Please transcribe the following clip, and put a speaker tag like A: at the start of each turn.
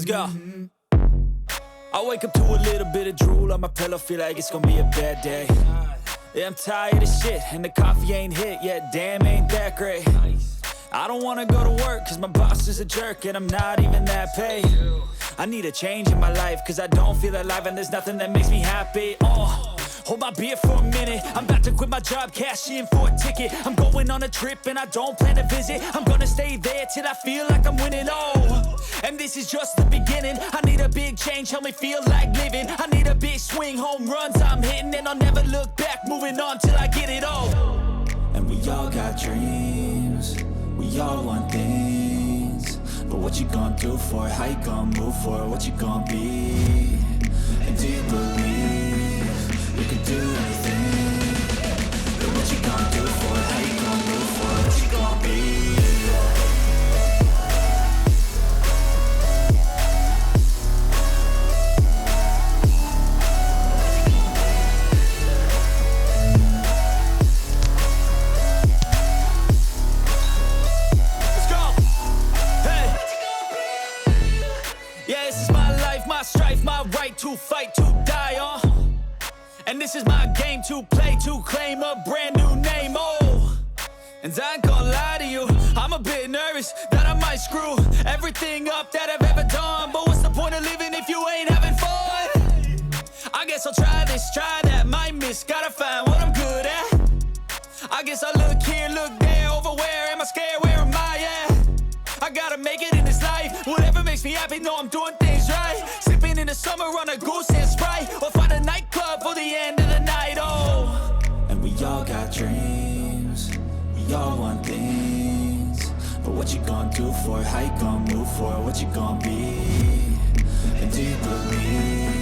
A: go. I wake up to a little bit of drool on my pillow, feel like it's gonna be a bad day. Yeah, I'm tired of shit, and the coffee ain't hit yet, damn, ain't that great. I don't wanna go to work, cause my boss is a jerk, and I'm not even that paid. I need a change in my life, cause I don't feel alive, and there's nothing that makes me happy. Hold my beer for a minute, I'm about to quit my job, cash in for a ticket. I'm going on a trip and I don't plan to visit. I'm gonna stay there till I feel like I'm winning, and this is just the beginning. I need a big change, help me feel like living. I need a big swing, home runs I'm hitting, and I'll never look back, moving on till I get it all. And we all got dreams, we all want things, but what you gonna do for it? How you gonna move for it? What you gonna be? And do you believe you can do anything? But what you gonna do for it? How you gonna move for it? What you gonna be? To fight, to die on, and this is my game to play, to claim a brand new name, and I ain't gonna lie to you, I'm a bit nervous that I might screw everything up that I've ever done, but what's the point of living if you ain't having fun? I guess I'll try this, try that, might miss, gotta find what I'm good at. I guess I look here, look there, over where am I scared, where am I at? I gotta make it in this life, whatever makes me happy, know I'm doing things right. Sipping in the summer on a goose and Sprite, or find a nightclub for the end of the night, And we all got dreams, we all want things, but what you gonna do for it? How you gonna move for it? What you gonna be? And do you believe